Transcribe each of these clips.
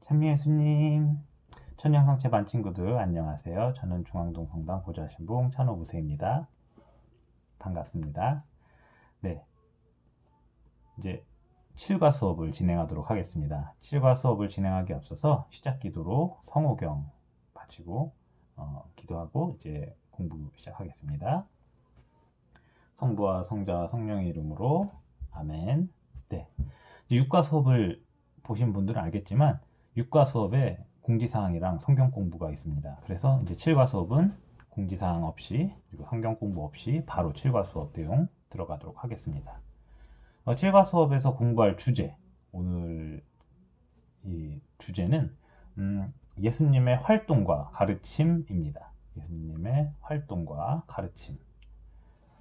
찬미예수님, 천년성체 반 친구들 안녕하세요. 저는 중앙동 성당 보좌신봉 찬호부세입니다. 반갑습니다. 네, 이제 7과 수업을 진행하도록 하겠습니다. 7과 수업을 진행하기 앞서서 시작 기도로 성호경 바치고 기도하고 이제 공부 시작하겠습니다. 성부와 성자와 성령의 이름으로 아멘. 네, 이제 6과 수업을 보신 분들은 알겠지만 6과 수업에 공지사항이랑 성경 공부가 있습니다. 그래서 이제 7과 수업은 공지사항 없이 그리고 성경 공부 없이 바로 7과 수업 내용 들어가도록 하겠습니다. 7과 수업에서 공부할 주제, 오늘 이 주제는 예수님의 활동과 가르침입니다. 예수님의 활동과 가르침.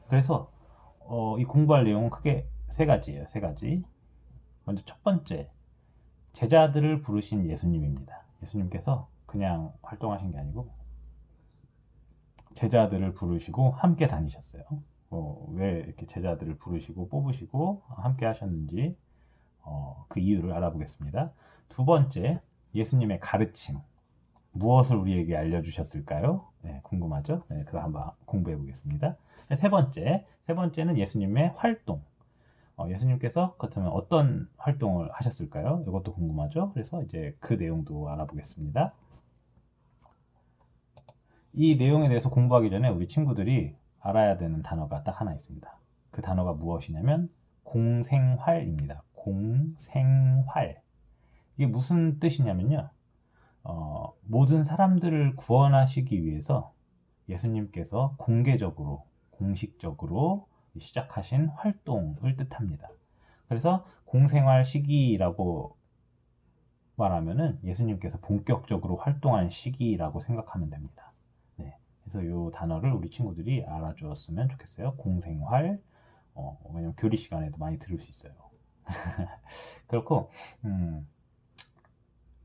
그래서 이 공부할 내용은 크게 세 가지예요. 세 가지. 먼저 첫 번째, 제자들을 부르신 예수님입니다. 예수님께서 그냥 활동하신 게 아니고 제자들을 부르시고 함께 다니셨어요. 왜 이렇게 제자들을 부르시고 뽑으시고 함께 하셨는지 그 이유를 알아보겠습니다. 두 번째, 예수님의 가르침. 무엇을 우리에게 알려주셨을까요? 네, 궁금하죠? 네, 그거 한번 공부해 보겠습니다. 세 번째는 예수님의 활동. 예수님께서 그렇다면 어떤 활동을 하셨을까요? 이것도 궁금하죠? 그래서 이제 그 내용도 알아보겠습니다. 이 내용에 대해서 공부하기 전에 우리 친구들이 알아야 되는 단어가 딱 하나 있습니다. 그 단어가 무엇이냐면 공생활입니다. 공생활. 이게 무슨 뜻이냐면요. 모든 사람들을 구원하시기 위해서 예수님께서 공개적으로, 공식적으로 시작하신 활동을 뜻합니다. 그래서 공생활 시기라고 말하면은 예수님께서 본격적으로 활동한 시기라고 생각하면 됩니다. 네, 그래서 이 단어를 우리 친구들이 알아주었으면 좋겠어요. 공생활. 왜냐면 교리 시간에도 많이 들을 수 있어요. 그렇고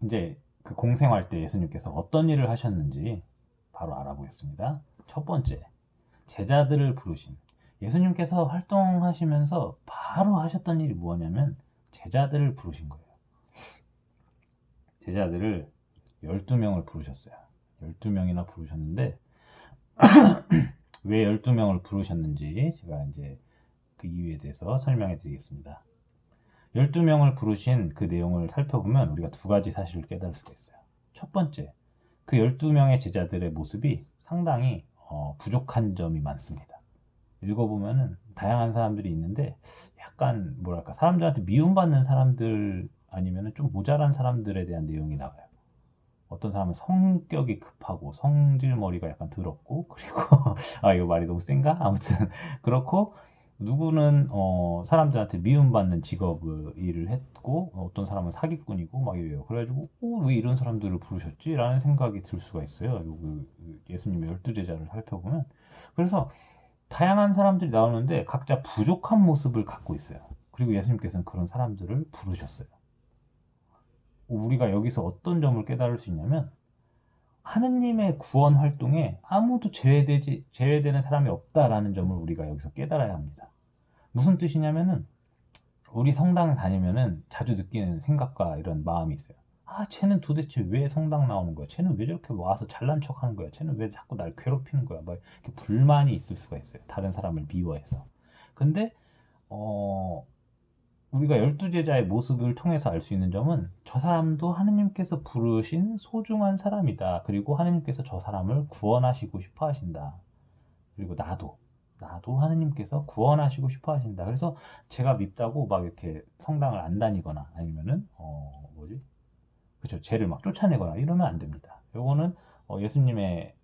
이제 그 공생활 때 예수님께서 어떤 일을 하셨는지 바로 알아보겠습니다. 첫 번째, 제자들을 부르신. 예수님께서 활동하시면서 바로 하셨던 일이 뭐냐면 제자들을 부르신 거예요. 제자들을 12명을 부르셨어요. 12명이나 부르셨는데 왜 12명을 부르셨는지 제가 이제 그 이유에 대해서 설명해 드리겠습니다. 12명을 부르신 그 내용을 살펴보면 우리가 두 가지 사실을 깨달을 수가 있어요. 첫 번째, 그 12명의 제자들의 모습이 상당히 부족한 점이 많습니다. 읽어보면은 다양한 사람들이 있는데 약간 뭐랄까 사람들한테 미움받는 사람들 아니면은 좀 모자란 사람들에 대한 내용이 나와요. 어떤 사람은 성격이 급하고 성질머리가 약간 더럽고 그리고 이거 말이 너무 센가? 아무튼 그렇고 누구는 사람들한테 미움받는 직업을 일을 했고 어떤 사람은 사기꾼이고 막 이래요. 그래가지고 왜 이런 사람들을 부르셨지? 라는 생각이 들 수가 있어요. 예수님의 12제자를 살펴보면. 그래서 다양한 사람들이 나오는데 각자 부족한 모습을 갖고 있어요. 그리고 예수님께서는 그런 사람들을 부르셨어요. 우리가 여기서 어떤 점을 깨달을 수 있냐면 하느님의 구원 활동에 아무도 제외되는 사람이 없다라는 점을 우리가 여기서 깨달아야 합니다. 무슨 뜻이냐면은 우리 성당 다니면은 자주 느끼는 생각과 이런 마음이 있어요. 쟤는 도대체 왜 성당 나오는 거야? 쟤는 왜 저렇게 와서 잘난 척 하는 거야? 쟤는 왜 자꾸 날 괴롭히는 거야? 막 이렇게 불만이 있을 수가 있어요. 다른 사람을 미워해서. 근데 우리가 12제자의 모습을 통해서 알 수 있는 점은 저 사람도 하느님께서 부르신 소중한 사람이다. 그리고 하느님께서 저 사람을 구원하시고 싶어 하신다. 그리고 나도 하느님께서 구원하시고 싶어 하신다. 그래서 제가 밉다고 막 이렇게 성당을 안 다니거나 아니면은 그쵸, 죄를 막 쫓아내거나 이러면 안 됩니다. 요거는 예수님의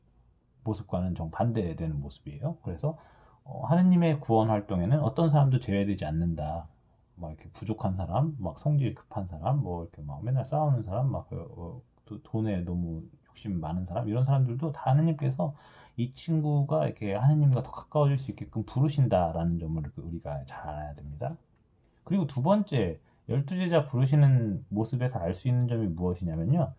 모습과는 정반대되는 모습이에요. 그래서 하느님의 구원 활동에는 어떤 사람도 제외되지 않는다. 막 이렇게 부족한 사람, 막 성질이 급한 사람, 뭐 이렇게 막 맨날 싸우는 사람, 막 돈에 너무 욕심 많은 사람, 이런 사람들도 다 하느님께서 이 친구가 이렇게 하느님과 더 가까워질 수 있게끔 부르신다라는 점을 우리가 잘 알아야 됩니다. 그리고 두 번째, 12제자 부르시는 모습에서 알 수 있는 점이 무엇이냐면요.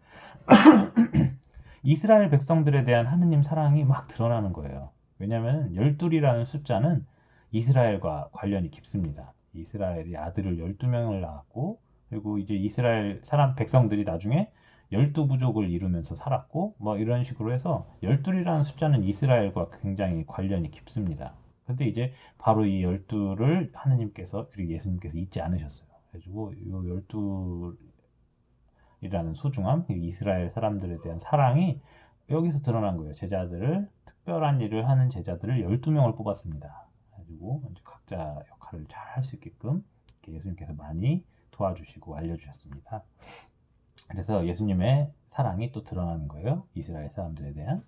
이스라엘 백성들에 대한 하느님 사랑이 막 드러나는 거예요. 왜냐하면 12이라는 숫자는 이스라엘과 관련이 깊습니다. 이스라엘이 아들을 12명을 낳았고 그리고 이제 이스라엘 사람 백성들이 나중에 12부족을 이루면서 살았고 뭐 이런 식으로 해서 12이라는 숫자는 이스라엘과 굉장히 관련이 깊습니다. 근데 이제 바로 이 12를 하느님께서 그리고 예수님께서 잊지 않으셨어요. 그래가지고 이 12이라는 소중함, 이스라엘 사람들에 대한 사랑이 여기서 드러난 거예요. 제자들을 특별한 일을 하는 제자들을 12명을 뽑았습니다. 그래가지고 이제 각자 역할을 잘 할 수 있게끔 예수님께서 많이 도와주시고 알려주셨습니다. 그래서 예수님의 사랑이 또 드러나는 거예요. 이스라엘 사람들에 대한.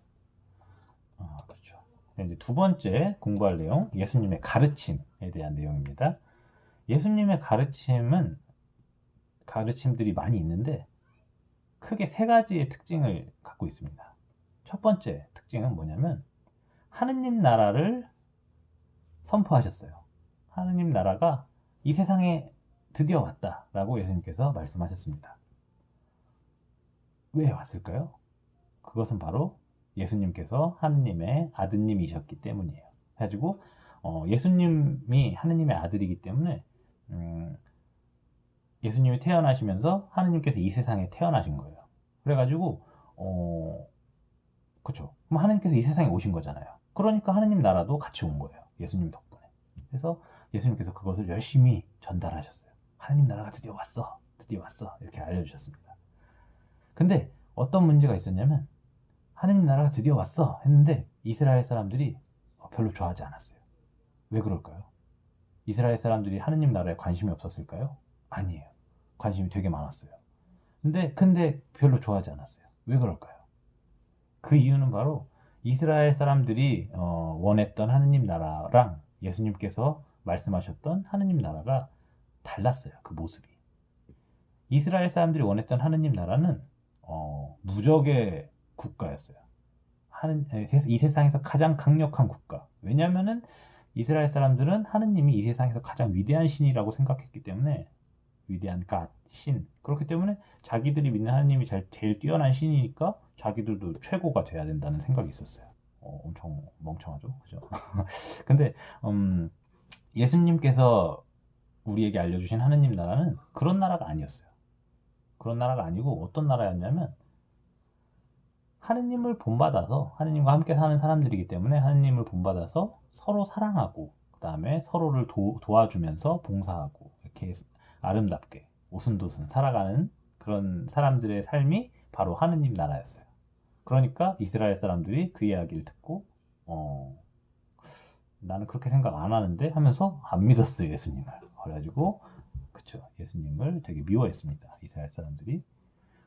그렇죠. 이제 두 번째 공부할 내용, 예수님의 가르침에 대한 내용입니다. 예수님의 가르침들이 많이 있는데 크게 세 가지의 특징을 갖고 있습니다. 첫 번째 특징은 뭐냐면 하느님 나라를 선포하셨어요. 하느님 나라가 이 세상에 드디어 왔다라고 예수님께서 말씀하셨습니다. 왜 왔을까요? 그것은 바로 예수님께서 하느님의 아드님이셨기 때문이에요. 그래가지고 예수님이 하느님의 아들이기 때문에 예수님이 태어나시면서 하느님께서 이 세상에 태어나신 거예요. 그래가지고 그렇죠. 그럼 하느님께서 이 세상에 오신 거잖아요. 그러니까 하느님 나라도 같이 온 거예요. 예수님 덕분에. 그래서 예수님께서 그것을 열심히 전달하셨어요. 하느님 나라가 드디어 왔어. 드디어 왔어. 이렇게 알려주셨습니다. 근데 어떤 문제가 있었냐면 하느님 나라가 드디어 왔어 했는데 이스라엘 사람들이 별로 좋아하지 않았어요. 왜 그럴까요? 이스라엘 사람들이 하느님 나라에 관심이 없었을까요? 아니에요. 관심이 되게 많았어요. 근데 별로 좋아하지 않았어요. 왜 그럴까요? 그 이유는 바로 이스라엘 사람들이 원했던 하느님 나라랑 예수님께서 말씀하셨던 하느님 나라가 달랐어요. 그 모습이. 이스라엘 사람들이 원했던 하느님 나라는 무적의 국가였어요. 이 세상에서 가장 강력한 국가. 왜냐하면은 이스라엘 사람들은 하느님이 이 세상에서 가장 위대한 신이라고 생각했기 때문에 위대한 갓, 신. 그렇기 때문에 자기들이 믿는 하느님이 제일 뛰어난 신이니까 자기들도 최고가 돼야 된다는 생각이 있었어요. 엄청 멍청하죠, 그죠? 근데 예수님께서 우리에게 알려주신 하느님 나라는 그런 나라가 아니었어요. 그런 나라가 아니고 어떤 나라였냐면 하느님을 본받아서 하느님과 함께 사는 사람들이기 때문에 하느님을 본받아서 서로 사랑하고 그 다음에 서로를 도와주면서 봉사하고 이렇게 아름답게 오순도순 살아가는 그런 사람들의 삶이 바로 하느님 나라였어요. 그러니까 이스라엘 사람들이 그 이야기를 듣고 나는 그렇게 생각 안 하는데 하면서 안 믿었어요, 예수님을. 그래가지고 그쵸, 예수님을 되게 미워했습니다, 이스라엘 사람들이.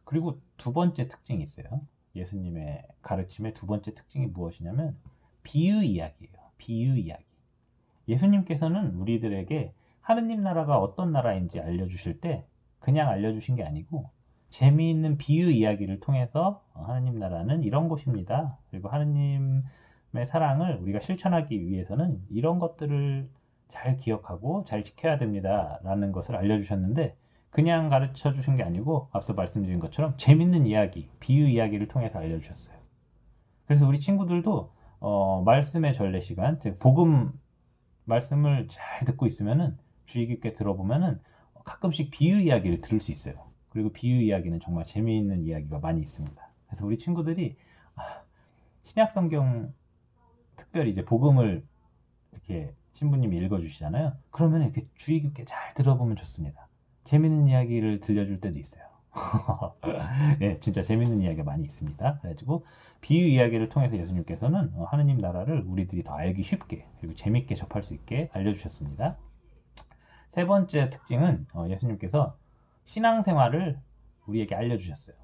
그리고 두 번째 특징이 있어요. 예수님의 가르침의 두 번째 특징이 무엇이냐면 비유 이야기예요. 비유 이야기. 예수님께서는 우리들에게 하느님 나라가 어떤 나라인지 알려주실 때 그냥 알려주신 게 아니고 재미있는 비유 이야기를 통해서 하느님 나라는 이런 곳입니다. 그리고 하느님의 사랑을 우리가 실천하기 위해서는 이런 것들을 잘 기억하고 잘 지켜야 됩니다. 라는 것을 알려주셨는데 그냥 가르쳐 주신 게 아니고 앞서 말씀드린 것처럼 재밌는 이야기, 비유 이야기를 통해서 알려주셨어요. 그래서 우리 친구들도 말씀의 전례 시간, 즉 복음 말씀을 잘 듣고 있으면은 주의 깊게 들어보면은 가끔씩 비유 이야기를 들을 수 있어요. 그리고 비유 이야기는 정말 재미있는 이야기가 많이 있습니다. 그래서 우리 친구들이 신약 성경 특별히 이제 복음을 이렇게 신부님이 읽어주시잖아요. 그러면 이렇게 주의 깊게 잘 들어보면 좋습니다. 재밌는 이야기를 들려줄 때도 있어요. 네, 진짜 재밌는 이야기가 많이 있습니다. 그래가지고 비유 이야기를 통해서 예수님께서는 하느님 나라를 우리들이 더 알기 쉽게 그리고 재밌게 접할 수 있게 알려주셨습니다. 세 번째 특징은 예수님께서 신앙생활을 우리에게 알려주셨어요.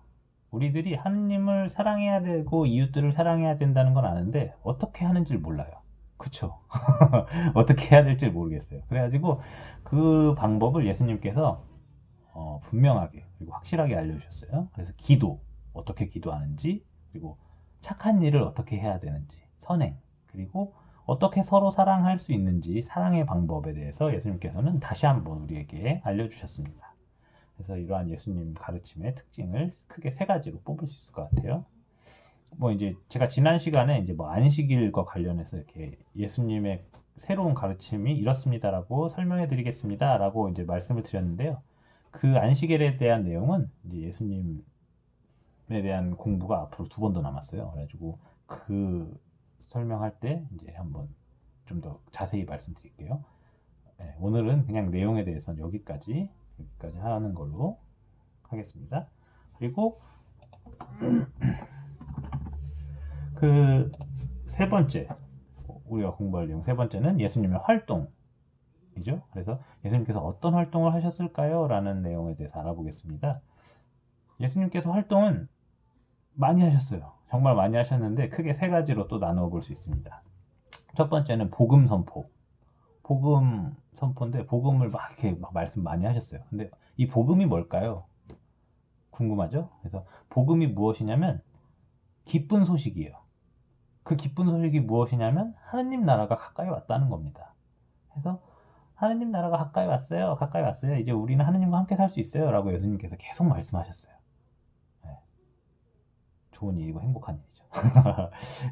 우리들이 하느님을 사랑해야 되고 이웃들을 사랑해야 된다는 건 아는데 어떻게 하는지를 몰라요. 그쵸? 어떻게 해야 될지 모르겠어요. 그래가지고 그 방법을 예수님께서 분명하게 그리고 확실하게 알려주셨어요. 그래서 기도, 어떻게 기도하는지, 그리고 착한 일을 어떻게 해야 되는지, 선행, 그리고 어떻게 서로 사랑할 수 있는지 사랑의 방법에 대해서 예수님께서는 다시 한번 우리에게 알려주셨습니다. 그래서 이러한 예수님 가르침의 특징을 크게 세 가지로 뽑을 수 있을 것 같아요. 뭐 이제 제가 지난 시간에 이제 뭐 안식일과 관련해서 이렇게 예수님의 새로운 가르침이 이렇습니다라고 설명해 드리겠습니다라고 이제 말씀을 드렸는데요. 그 안식일에 대한 내용은 이제 예수님 대한 공부가 앞으로 2번 더 남았어요. 그래가지고 그 설명할 때 이제 한번 좀 더 자세히 말씀드릴게요. 네, 오늘은 그냥 내용에 대해서는 여기까지 하는 걸로 하겠습니다. 그리고 그 세 번째 우리가 공부할 내용 세 번째는 예수님의 활동이죠. 그래서 예수님께서 어떤 활동을 하셨을까요? 라는 내용에 대해서 알아보겠습니다. 예수님께서 활동은 많이 하셨어요. 정말 많이 하셨는데 크게 3가지로 또 나누어 볼 수 있습니다. 첫 번째는 복음 선포. 복음 선포인데 복음을 막 이렇게 막 말씀 많이 하셨어요. 근데 이 복음이 뭘까요? 궁금하죠? 그래서 복음이 무엇이냐면 기쁜 소식이에요. 그 기쁜 소식이 무엇이냐면 하느님 나라가 가까이 왔다는 겁니다. 그래서 하느님 나라가 가까이 왔어요. 가까이 왔어요. 이제 우리는 하느님과 함께 살 수 있어요. 라고 예수님께서 계속 말씀하셨어요. 네. 좋은 일이고 행복한 일이죠.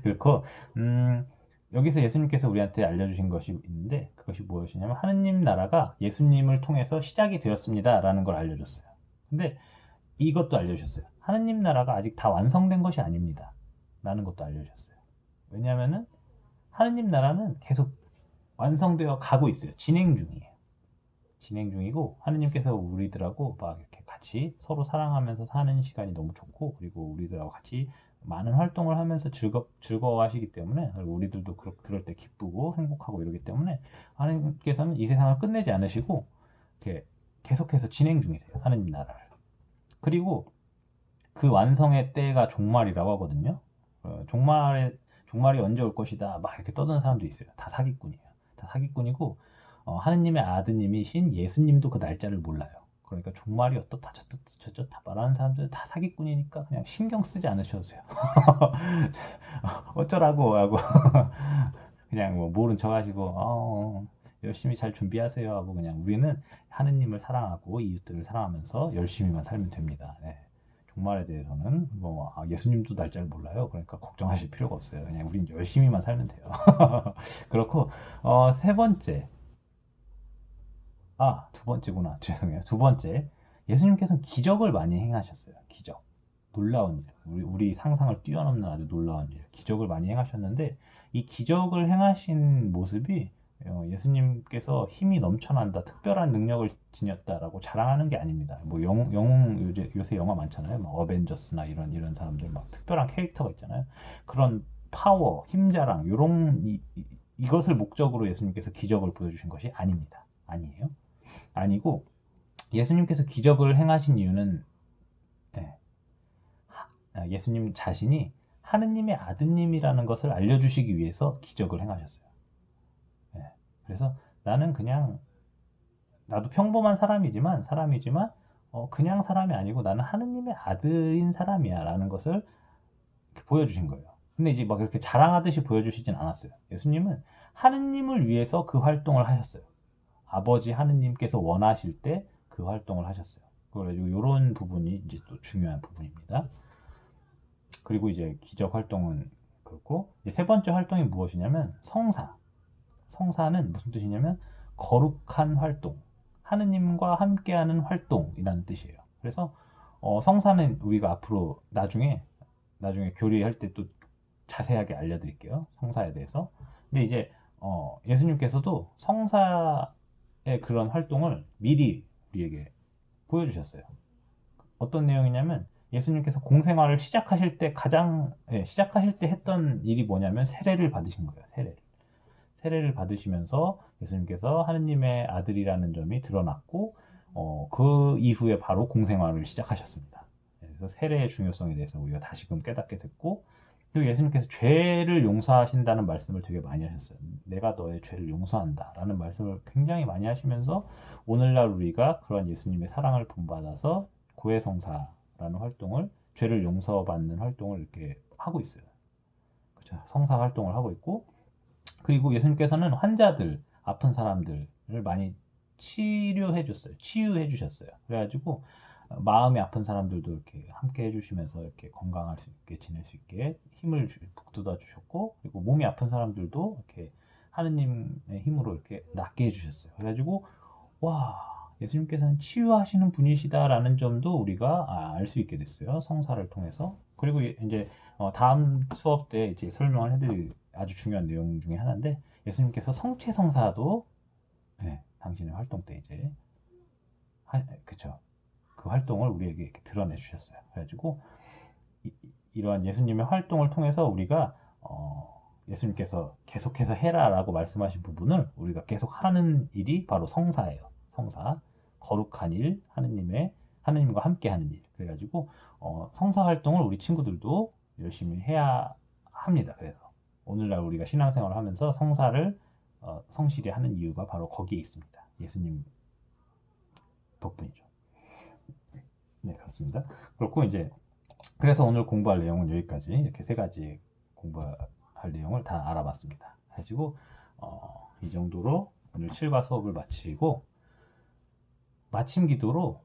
그렇고 여기서 예수님께서 우리한테 알려주신 것이 있는데 그것이 무엇이냐면 하느님 나라가 예수님을 통해서 시작이 되었습니다. 라는 걸 알려줬어요. 근데 이것도 알려주셨어요. 하느님 나라가 아직 다 완성된 것이 아닙니다. 라는 것도 알려주셨어요. 왜냐하면은 하느님 나라는 계속 완성되어 가고 있어요. 진행 중이에요. 진행 중이고 하느님께서 우리들하고 막 이렇게 같이 서로 사랑하면서 사는 시간이 너무 좋고 그리고 우리들하고 같이 많은 활동을 하면서 즐거워하시기 때문에 우리들도 그럴 때 기쁘고 행복하고 이러기 때문에 하느님께서는 이 세상을 끝내지 않으시고 이렇게 계속해서 진행 중이세요. 하느님 나라를. 그리고 그 완성의 때가 종말이라고 하거든요. 종말이 언제 올 것이다 막 이렇게 떠드는 사람도 있어요. 다 사기꾼이에요. 다 사기꾼이고 하느님의 아드님이신 예수님도 그 날짜를 몰라요. 그러니까 종말이 어떻다 저떻다 말하는 사람들은 다 사기꾼이니까 그냥 신경 쓰지 않으셔도 돼요. 어쩌라고 하고 그냥 뭐 모른 척 하시고 열심히 잘 준비하세요 하고 그냥 우리는 하느님을 사랑하고 이웃들을 사랑하면서 열심히만 살면 됩니다. 네. 종말에 대해서는 예수님도 날짜를 몰라요. 그러니까 걱정하실 필요가 없어요. 그냥 우린 열심히만 살면 돼요. 그렇고 세 번째 두 번째구나. 죄송해요. 두 번째 예수님께서는 기적을 많이 행하셨어요. 기적. 놀라운 일. 우리 상상을 뛰어넘는 아주 놀라운 일. 기적을 많이 행하셨는데 이 기적을 행하신 모습이 예수님께서 힘이 넘쳐난다, 특별한 능력을 지녔다라고 자랑하는 게 아닙니다. 뭐 요새 영화 많잖아요. 막 어벤져스나 이런 사람들 막 특별한 캐릭터가 있잖아요. 그런 파워, 힘자랑 이것을 목적으로 예수님께서 기적을 보여주신 것이 아닙니다. 아니에요. 아니고 예수님께서 기적을 행하신 이유는 예수님 자신이 하느님의 아드님이라는 것을 알려주시기 위해서 기적을 행하셨어요. 그래서 나는 그냥 나도 평범한 사람이지만 그냥 사람이 아니고 나는 하느님의 아들인 사람이야 라는 것을 보여주신 거예요. 근데 이제 막 이렇게 자랑하듯이 보여주시진 않았어요. 예수님은 하느님을 위해서 그 활동을 하셨어요. 아버지 하느님께서 원하실 때 그 활동을 하셨어요. 그래가지고 이런 부분이 이제 또 중요한 부분입니다. 그리고 이제 기적 활동은 그렇고 이제 세 번째 활동이 무엇이냐면 성사는 무슨 뜻이냐면 거룩한 활동, 하느님과 함께하는 활동이라는 뜻이에요. 그래서 성사는 우리가 앞으로 나중에 교리할 때 또 자세하게 알려드릴게요. 성사에 대해서. 근데 이제 예수님께서도 성사의 그런 활동을 미리 우리에게 보여주셨어요. 어떤 내용이냐면 예수님께서 공생활을 시작하실 때 시작하실 때 했던 일이 뭐냐면 세례를 받으신 거예요. 세례를 받으시면서 예수님께서 하느님의 아들이라는 점이 드러났고 그 이후에 바로 공생활을 시작하셨습니다. 그래서 세례의 중요성에 대해서 우리가 다시금 깨닫게 됐고 그리고 예수님께서 죄를 용서하신다는 말씀을 되게 많이 하셨어요. 내가 너의 죄를 용서한다 라는 말씀을 굉장히 많이 하시면서 오늘날 우리가 그런 예수님의 사랑을 본받아서 고해성사라는 활동을 죄를 용서받는 활동을 이렇게 하고 있어요. 그렇죠? 성사 활동을 하고 있고 그리고 예수님께서는 환자들, 아픈 사람들을 많이 치유해 주셨어요. 그래가지고 마음이 아픈 사람들도 이렇게 함께 해주시면서 이렇게 건강할 수 있게 지낼 수 있게 힘을 북돋아 주셨고 그리고 몸이 아픈 사람들도 이렇게 하느님의 힘으로 이렇게 낫게 해주셨어요. 그래가지고 와 예수님께서는 치유하시는 분이시다라는 점도 우리가 알 수 있게 됐어요. 성사를 통해서. 그리고 이제 다음 수업 때 이제 설명을 해드릴 아주 중요한 내용 중에 하나인데, 예수님께서 성체성사도 당신의 활동 때 이제 그쵸, 그 활동을 우리에게 이렇게 드러내 주셨어요. 그래가지고 이러한 예수님의 활동을 통해서 우리가 예수님께서 계속해서 해라라고 말씀하신 부분을 우리가 계속 하는 일이 바로 성사예요. 성사, 거룩한 일, 하느님과 함께 하는 일. 그래가지고 성사 활동을 우리 친구들도 열심히 해야 합니다. 그래서 오늘날 우리가 신앙생활을 하면서 성사를 성실히 하는 이유가 바로 거기에 있습니다. 예수님 덕분이죠. 네, 그렇습니다. 그렇고 이제 그래서 오늘 공부할 내용은 여기까지, 이렇게 세 가지 공부할 내용을 다 알아봤습니다. 가지고 이 정도로 오늘 7과 수업을 마치고, 마침 기도로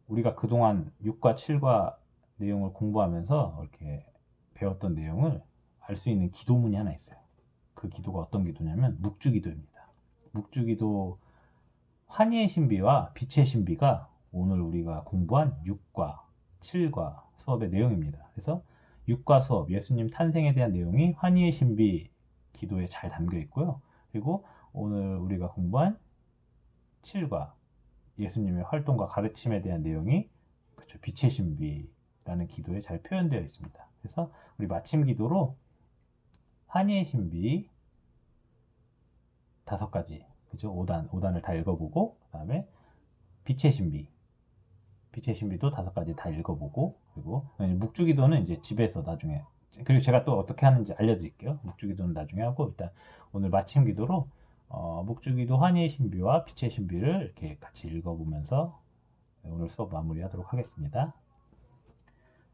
우리가 그동안 6과 7과 내용을 공부하면서 이렇게 배웠던 내용을 알 수 있는 기도문이 하나 있어요. 그 기도가 어떤 기도냐면 묵주기도입니다. 묵주기도, 환희의 신비와 빛의 신비가 오늘 우리가 공부한 6과 7과 수업의 내용입니다. 그래서 6과 수업, 예수님 탄생에 대한 내용이 환희의 신비 기도에 잘 담겨 있고요. 그리고 오늘 우리가 공부한 7과 예수님의 활동과 가르침에 대한 내용이 빛의 신비라는 기도에 잘 표현되어 있습니다. 그래서 우리 마침 기도로 환희의 신비 5가지, 그죠? 5단을 다 읽어보고, 그 다음에 빛의 신비도 5가지 다 읽어보고, 그리고 묵주기도는 이제 집에서 나중에, 그리고 제가 또 어떻게 하는지 알려드릴게요. 묵주기도는 나중에 하고, 일단 오늘 마침 기도로 묵주기도 환희의 신비와 빛의 신비를 이렇게 같이 읽어보면서 오늘 수업 마무리하도록 하겠습니다.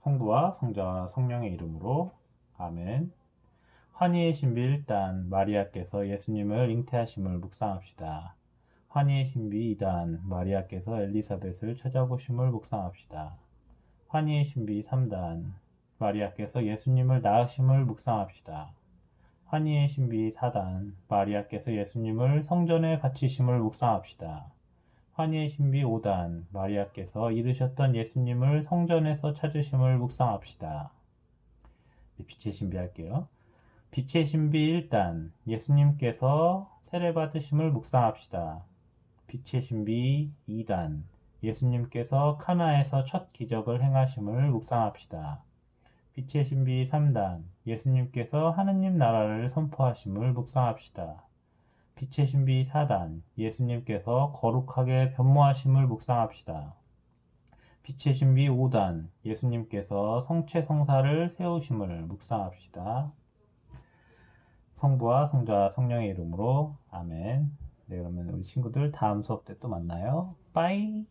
성부와 성자와 성령의 이름으로 아멘. 환희의 신비 1단, 마리아께서 예수님을 잉태하심을 묵상합시다. 환희의 신비 2단, 마리아께서 엘리사벳을 찾아보심을 묵상합시다. 환희의 신비 3단, 마리아께서 예수님을 낳으심을 묵상합시다. 환희의 신비 4단, 마리아께서 예수님을 성전에 바치심을 묵상합시다. 환희의 신비 5단, 마리아께서 잃으셨던 예수님을 성전에서 찾으심을 묵상합시다. 빛의 신비 할게요. 빛의 신비 1단, 예수님께서 세례받으심을 묵상합시다. 빛의 신비 2단, 예수님께서 카나에서 첫 기적을 행하심을 묵상합시다. 빛의 신비 3단, 예수님께서 하느님 나라를 선포하심을 묵상합시다. 빛의 신비 4단, 예수님께서 거룩하게 변모하심을 묵상합시다. 빛의 신비 5단, 예수님께서 성체성사를 세우심을 묵상합시다. 성부와 성자와 성령의 이름으로 아멘. 네, 그러면 우리 친구들 다음 수업 때 또 만나요. 빠이.